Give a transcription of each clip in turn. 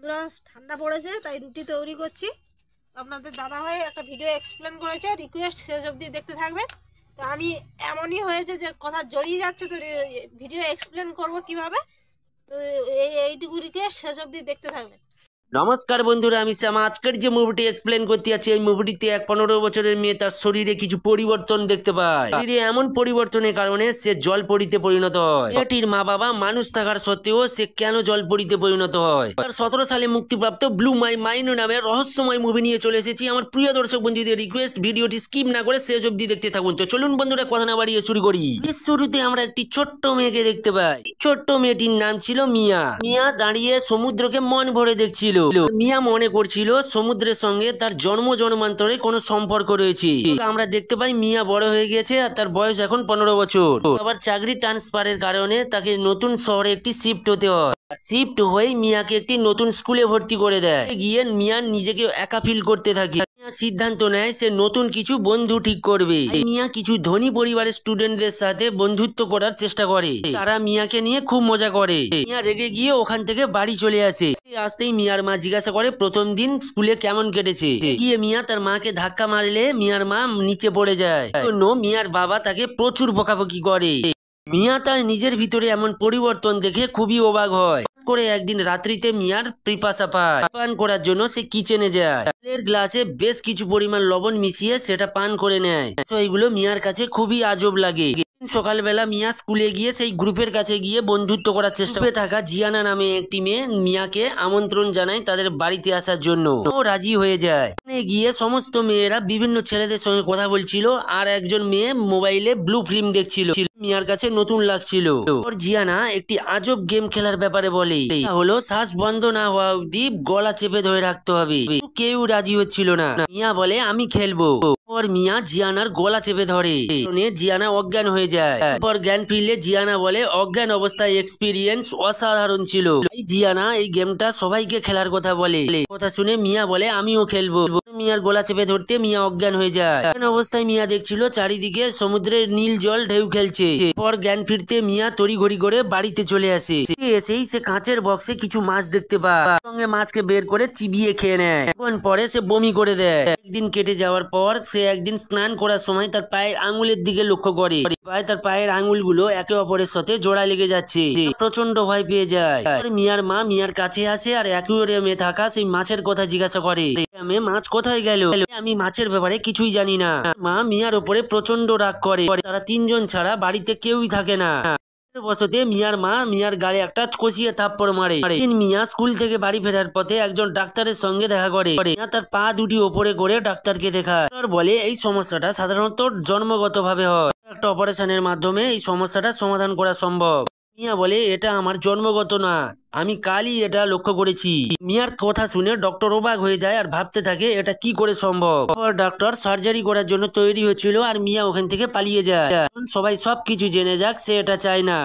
বন্ধুরা ঠান্ডা পড়েছে তাই রুটি তৈরি করছি। আপনাদের দাদাভাই একটা ভিডিও এক্সপ্লেন করেছে, রিকোয়েস্ট শেষ অবধি দেখতে থাকবেন। তো আমি এমনই হয়েছে যে কথা জড়িয়ে যাচ্ছে, তো ভিডিও এক্সপ্লেন করব কিভাবে। তো এইটুকু রিকোয়েস্ট শেষ অবধি দেখতে থাকবেন। নমস্কার বন্ধুরা, আমি শ্যামা। আজকের যে মুভিটি এক্সপ্লেন করতে যাচ্ছি, এই মুভিটিতে এক 15 বছরের মেয়ে তার শরীরে কিছু পরিবর্তন দেখতে পায়। শরীরে এমন পরিবর্তনের কারণে সে জলপরীতে পরিণত হয়। মেয়েটির মা বাবা মানুষ থাকার সত্ত্বেও সে কেন জলপরীতে পরিণত হয়? 2017 সালে মুক্তিপ্রাপ্ত ব্লু মাই মাইন্ড নামের রহস্যময় মুভি নিয়ে চলে এসেছি। আমার প্রিয় দর্শক বন্ধুদের রিকোয়েস্ট, ভিডিওটি স্কিপ না করে শেষ অবধি দেখতে থাকুন। তো চলুন বন্ধুরা, কথা না বাড়িয়ে শুরু করি। শুরুতে আমরা একটি ছোট্ট মেয়েকে দেখতে পাই। ছোট্ট মেয়েটির নাম ছিল মিয়া। মিয়া দাঁড়িয়ে সমুদ্রকে মন ভরে দেখছিল। মিয়া মনে করছিল সমুদ্রের সঙ্গে তার জন্ম জন্মান্তরে কোনো সম্পর্ক রয়েছে। আমরা দেখতে পাই মিয়া বড় হয়ে গেছে আর তার বয়স এখন 15 বছর। আবার চাকরি ট্রান্সফারের কারণে তাকে নতুন শহরে একটি শিফট হতে হয়। শিফট হয়ে মিয়াকে একটি নতুন স্কুলে ভর্তি করে দেয়। গিয়ে মিয়া নিজেকে একা ফিল করতে থাকে। সিদ্ধান্ত নেয় সে নতুন কিছু বন্ধু ঠিক করবে। মিয়া কিছু ধনী পরিবারের স্টুডেন্টদের সাথে বন্ধুত্ব করার চেষ্টা করে। তারা মিয়াকে নিয়ে খুব মজা করে। মিয়া রেগে গিয়ে ওখান থেকে বাড়ি চলে আসে। আসতেই মিয়ার মা জিজ্ঞাসা করে প্রথম দিন স্কুলে কেমন কেটেছে। গিয়ে মিয়া তার মাকে ধাক্কা মারলে মিয়ার মা নিচে পড়ে যায়। মিয়ার বাবা তাকে প্রচুর বকাবকি করে। মিয়া তার নিজের ভিতরে এমন পরিবর্তন দেখে খুবই অবাক হয়। করে একদিন রাত্রিতে মিয়ার পিপাসা পায়। পান করার জন্য সে কিচেনে যায়। গ্লাসে বেশ কিছু পরিমাণ লবণ মিশিয়ে সেটা পান করে নেয়। এইগুলো মিয়ার কাছে খুবই আজব লাগে। সকালবেলা মিয়া স্কুলে গিয়ে সেই গ্রুপের কাছে গিয়ে বন্ধুত্ব করার চেষ্টা করে থাকা জিয়ানা নামে একটি মেয়ে মিয়াকে আমন্ত্রণ জানায় তাদের বাড়িতে আসার জন্য। ও রাজি হয়ে যায়। গিয়ে সমস্ত মেয়েরা বিভিন্ন ছেলেদের সঙ্গে কথা বলছিল আর একজন মেয়ে মোবাইলে ব্লু ফিল্ম দেখছিল। মিয়ার কাছে নতুন লাগছিল। ওর জিয়ানা একটি আজব গেম খেলার ব্যাপারে বলে, হলো শ্বাস বন্ধ না হওয়া অব্দি গলা চেপে ধরে রাখতে হবে। কেউ রাজি হচ্ছিল না। মিয়া বলে আমি খেলবো। পর মিয়া জিয়ানার গলা চেপে ধরে। জিয়ানা অজ্ঞান হয়ে যায়। পর জ্ঞান ফিরলে জিয়ানা বলে অজ্ঞান অবস্থায় এক্সপিরিয়েন্স অসাধারণ ছিল। জিয়ানা এই গেমটা সবাইকে খেলার কথা বলে। কথা শুনে মিয়া বলে আমিও খেলবো। মিয়ার গলা চেপে ধরতে মিয়া অজ্ঞান হয়ে যায়। অবস্থায় মিয়া দেখছিল চারিদিকে সমুদ্রের নীল জল ঢেউ খেলছে। পর জ্ঞান ফিরতে মিয়া তড়িঘড়ি করে বাড়িতে চলে আসে। এসেই সে কাঁচের বক্সে কিছু মাছ দেখতে পায়। সঙ্গে মাছকে বের করে চিবিয়ে খেয়ে নেয়। পরে সে বমি করে দেয়। একদিন কেটে যাওয়ার পর সে একদিন স্নান করার সময় তার পায়ের আঙুলের দিকে লক্ষ্য করে। তার পায়ের আঙুলগুলো একে অপরের সাথে জোড়া লেগে যাচ্ছে। প্রচন্ড ভয় পেয়ে যায়। মিয়ার মা মিয়ার কাছে আসে আর অ্যাকুয়ারিয়ামে থাকা সেই মাছের কথা জিজ্ঞাসা করে। মাছ কোথায় গেল? আমি মাছের ব্যাপারে কিছুই জানি না। মা মিয়ার উপরে প্রচন্ড রাগ করে। তারা তিনজন ছাড়া বাড়িতে কেউই থাকে না। বসতে মিয়ার মা মিয়ার গায়ে একটা কষিয়ে থাপ্পড় মারে। মিয়া স্কুল থেকে বাড়ি ফেরার পথে একজন ডাক্তারের সঙ্গে দেখা করে। তার পা দুটি ওপরে করে ডাক্তারকে দেখায়। বলে এই সমস্যাটা সাধারণত জন্মগতভাবে হয়, একটা অপারেশনের মাধ্যমে এই সমস্যাটা সমাধান করা সম্ভব। মিয়া বলে এটা আমার জন্মগত না, আমি কালই এটা লক্ষ্য করেছি। মিয়ার কথা শুনে ডক্টর অবাক হয়ে যায় আর ভাবতে থাকে এটা কি করে সম্ভব। ডক্টর সার্জারি করার জন্য তৈরি হচ্ছিল আর মিয়া ওখান থেকে পালিয়ে যায়। সবাই সবকিছু জেনে যাক সে এটা চায় না।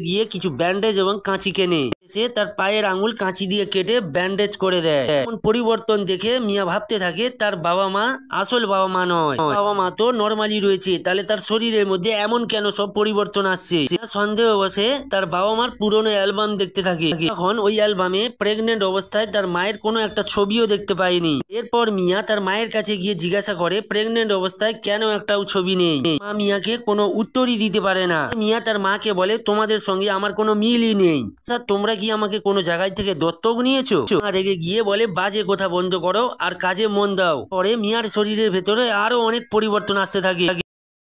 গিয়ে কিছু ব্যান্ডেজ এবং কাঁচি কেনে। সে তার পায়ের আঙুল কাঁচি দিয়ে কেটে ব্যান্ডেজ করে দেয়। পরিবর্তন দেখে মিয়া ভাবতে থাকে তার বাবা মা আসল বাবা মা নয়, বাবা মা তো নর্মালি রয়েছে, তাহলে তার শরীরের মধ্যে এমন কেন সব পরিবর্তন আসছে। সন্দেহ বসে তার বাবা মার পুরনো অ্যালবাম দেখতে থাকে। এখন ওই অ্যালবামে প্রেগনেন্ট অবস্থায় তার মায়ের কোনো একটা ছবিও দেখতে পায়নি। এরপর মিয়া তার মায়ের কাছে গিয়ে জিজ্ঞাসা করে প্রেগনেন্ট অবস্থায় কেন একটাও ছবি নেই। মা মিয়াকে কোনো উত্তরই দিতে পারে না। মিয়া তার মাকে বলে তোমাদের সঙ্গে আমার কোনো মিলই নেই, স্যার তোমরা কি আমাকে কোনো জায়গায় থেকে দত্তক নিয়েছো? মা রেগে গিয়ে বলে বাজে কথা বন্ধ করো আর কাজে মন দাও। পরে মিয়ার শরীরের ভেতরে আরো অনেক পরিবর্তন আসতে থাকে।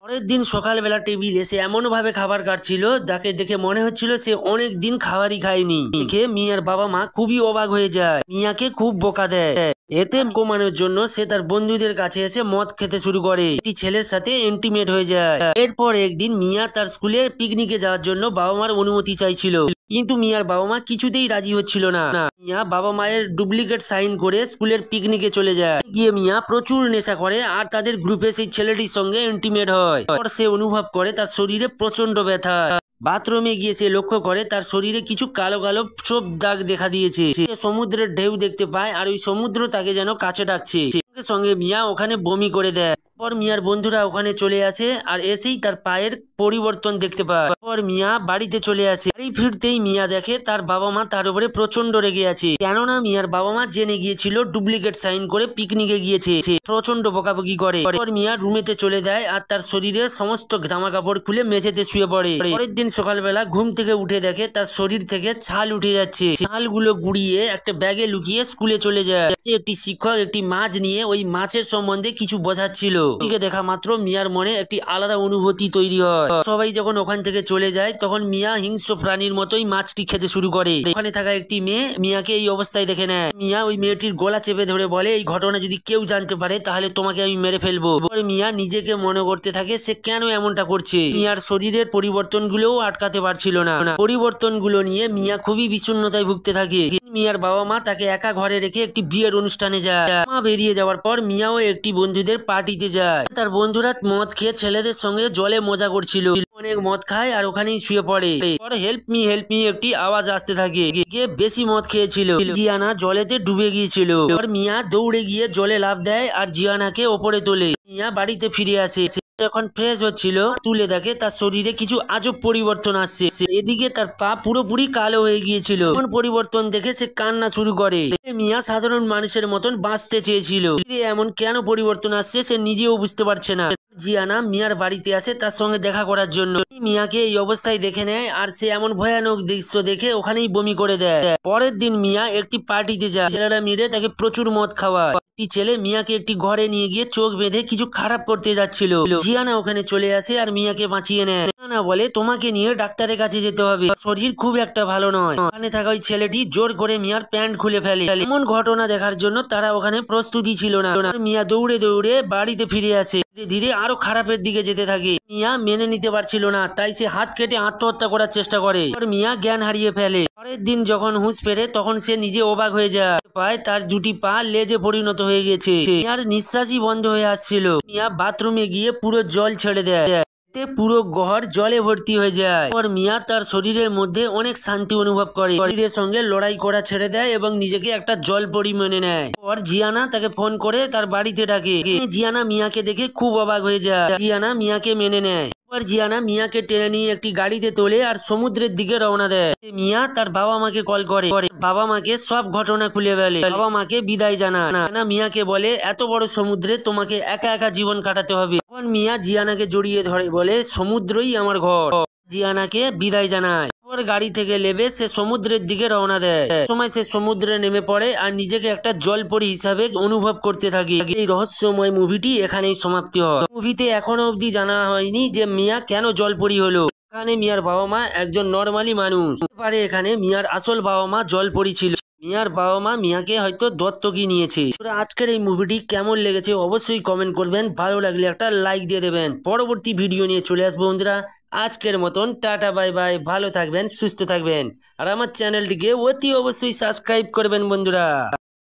পরের দিন সকালবেলা টেবিলে সে এমন ভাবে খাবার কাটছিল যাকে দেখে মনে হচ্ছিল সে অনেক দিন খাবারই খায়নি। দেখে মিয়ার বাবা মা খুবই অবাক হয়ে যায়, মিয়াকে খুব বকা দেয়। এতে কমানোর জন্য সে তার বন্ধুদের কাছে এসে মদ খেতে শুরু করে। একটি ছেলের সাথে ইন্টিমেট হয়ে যায়। এরপর একদিন মিয়া তার স্কুলে পিকনিকে যাওয়ার জন্য বাবা মার অনুমতি চাইছিল, কিন্তু মিয়ার বাবা মা কিছুতেই রাজি হচ্ছিল না। মিয়া বাবা মায়ের ডুপ্লিকেট সাইন করে স্কুলের পিকনিকে চলে যায়। গিয়ে মিয়া প্রচুর নেশা করে আর তাদের গ্রুপে সেই ছেলেটির সঙ্গে ইন্টিমেট হয়। সে অনুভব করে তার শরীরে প্রচন্ড ব্যথা। বাথরুমে গিয়ে সে লক্ষ্য করে তার শরীরে কিছু কালো কালো ছোপ দাগ দেখা দিয়েছে। সে সমুদ্রের ঢেউ দেখতে পায় আর ওই সমুদ্র তাকে যেন কাছে ডাকছে। সঙ্গে মিয়া ওখানে বমি করে দেয়। পর মিয়ার বন্ধুরা ওখানে চলে আসে আর এসেই তার পায়ের পরিবর্তন দেখতে পায়। পর মিয়া বাড়িতে চলে আসে। বাড়ি ফিরতেই মিয়া দেখে তার বাবা মা তার উপরে প্রচন্ড রেগে আছে, কেননা মিয়ার বাবা মা জেনে গিয়েছিল ডুপ্লিকেট সাইন করে পিকনিকে গিয়েছে। প্রচন্ড বকাবকি করে। পর মিয়া রুমেতে চলে যায় আর তার শরীরের সমস্ত জামা কাপড় খুলে মেঝেতে শুয়ে পড়ে। পরের দিন সকালবেলা ঘুম থেকে উঠে দেখে তার শরীর থেকে ছাল উঠে যাচ্ছে। ছালগুলো গুড়িয়ে একটা ব্যাগে লুকিয়ে স্কুলে চলে যায়। একটি শিক্ষক একটি মাছ নিয়ে ওই মাছের সম্বন্ধে কিছু বোঝাচ্ছিল। এটিকে দেখা মাত্র মিয়ার মনে একটি আলাদা অনুভূতি তৈরি হয়। সবাই যখন ওখান থেকে চলে যায় তখন মিয়া হিংস্র প্রাণীর মতোই মাছটি খেতে শুরু করে। ওখানে থাকা একটি মেয়ে মিয়াকে এই অবস্থায় দেখে নেয়। মিয়া ওই মেয়েটির গলা চেপে ধরে বলে, এই ঘটনা যদি কেউ জানতে পারে তাহলে তোমাকে আমি মেরে ফেলবো। মিয়া নিজেকে মনে করতে থাকে সে কেন এমনটা করছে। মিয়ার শরীরের পরিবর্তনগুলোও আটকাতে পারছিল না। পরিবর্তনগুলো নিয়ে মিয়া খুবই বিষণ্ণতায় ভুগতে থাকে। মিয়ার বাবা মা তাকে একা ঘরে রেখে একটি বিয়ের অনুষ্ঠানে যায়। মা বেরিয়ে যাওয়ার পর মিয়াও একটি বন্ধুদের পার্টিতে যায়। তার বন্ধুরা মদ খেয়ে ছেলেদের সঙ্গে জলে মজা করছিল। অনেক মদ খায় আর ওখানেই শুয়ে পড়ে। পরে হেল্প মি একটি আওয়াজ আসতে থাকে। বেশি মদ খেয়েছিল। জিয়ানা জলেতে ডুবে গিয়েছিল। মিয়া দৌড়ে গিয়ে জলে লাফ দেয় আর জিয়ানাকে ওপরে তোলে। মিয়া বাড়িতে ফিরে আসে। যখন ফ্রেশ হচ্ছিল তুলে দেখে তার শরীরে কিছু আজব পরিবর্তন আসছে। এদিকে তার পা পুরোপুরি কালো হয়ে গিয়েছিল। পরিবর্তন দেখে সে কান্না শুরু করে। মিয়া সাধারণ মানুষের মতন বাঁচতে চেয়েছিল, এমন কেন পরিবর্তন আসছে সে নিজেও বুঝতে পারছে না। জিয়ানা মিয়ার বাড়িতে আসে তার সঙ্গে দেখা করার জন্য। মিয়াকে এই অবস্থায় দেখে নেয় আর সে এমন ভয়ানক দৃশ্য দেখে ওখানেই বমি করে দেয়। পরের দিন মিয়া একটি পার্টিতে যায়। ছেলেরা মিলে তাকে প্রচুর মদ খাওয়ায়। একটি ছেলে মিয়াকে একটি ঘরে নিয়ে গিয়ে চোখ বেঁধে কিছু খারাপ করতে যাচ্ছিল। জিয়ানা ওখানে চলে আসে আর মিয়াকে বাঁচিয়ে নেয়। জিয়ানা বলে, তোমাকে নিয়ে ডাক্তারের কাছে যেতে হবে, শরীর খুব একটা ভালো নয়। ওখানে থাকা ওই ছেলেটি জোর করে মিয়ার প্যান্ট খুলে ফেলে। এমন ঘটনা দেখার জন্য তারা ওখানে প্রস্তুতি ছিল না। মিয়া দৌড়ে দৌড়ে বাড়িতে ফিরে আসে। ধীরে ধীরে আরো খারাপের দিকে যেতে থাকে। মিয়া মেনে নিতে পারছিল না, তাই সে হাত কেটে আত্মহত্যা করার চেষ্টা করে। মিয়া জ্ঞান হারিয়ে ফেলে। পরের দিন যখন হুঁশ ফেরে তখন সে নিজে অবাক হয়ে যায়। পায় তার দুটি পা লেজে পরিণত হয়ে গেছে। মিয়ার নিঃশ্বাসই বন্ধ হয়ে আসছিল। মিয়া বাথরুমে গিয়ে পুরো জল ছেড়ে দেয়। পুরো ঘর জলে ভর্তি হয়ে যায়। পর মিয়া তার শরীরের মধ্যে অনেক শান্তি অনুভব করে। শরীরের সঙ্গে লড়াই করা ছেড়ে দেয় এবং নিজেকে একটা জল পরি মেনে নেয়। পর জিয়ানা তাকে ফোন করে তার বাড়িতে ডাকে। জিয়ানা মিয়াকে দেখে খুব অবাক হয়ে যায়। জিয়ানা মিয়াকে মেনে নেয়। পর জিয়ানা মিয়াকে টেনে নিয়ে একটি গাড়িতে তোলে আর সমুদ্রের দিকে রওনা দেয়। মিয়া তার বাবা মাকে কল করে। বাবা মাকে সব ঘটনা খুলে বলে। বাবা মাকে বিদায় জানায়। মিয়াকে বলে, এত বড় সমুদ্রে তোমাকে একা একা জীবন কাটাতে হবে। তখন মিয়া জিয়ানাকে জড়িয়ে ধরে বলে, সমুদ্রই আমার ঘর। জিয়ানাকে বিদায় জানায়। পর গাড়ি থেকে নেমে সে সমুদ্রের দিকে রওনা দেয়। সময় সে সমুদ্রে নেমে পড়ে আর নিজেকে একটা জলপরি হিসাবে অনুভব করতে থাকে। এই রহস্যময় মুভিটি এখানেই সমাপ্তি হয়। মুভিতে এখনো অবধি জানা হয়নি যে মিয়া কেন জলপরি হলো। এখানে মিয়ার বাবা মা একজন নর্মালি মানুষ। এখানে মিয়ার আসল বাবা মা জলপরি ছিল। মিয়ার বাবা মা মিয়াকে হয়তো দত্তকই নিয়েছে। আজকের এই মুভিটি কেমন লেগেছে অবশ্যই কমেন্ট করবেন। ভালো লাগলে একটা লাইক দিয়ে দেবেন। পরবর্তী ভিডিও নিয়ে চলে আসবো বন্ধুরা। আজকের মতন টাটা বাই বাই। ভালো থাকবেন, সুস্থ থাকবেন আর আমার চ্যানেলটিকে অতি অবশ্যই সাবস্ক্রাইব করবেন বন্ধুরা।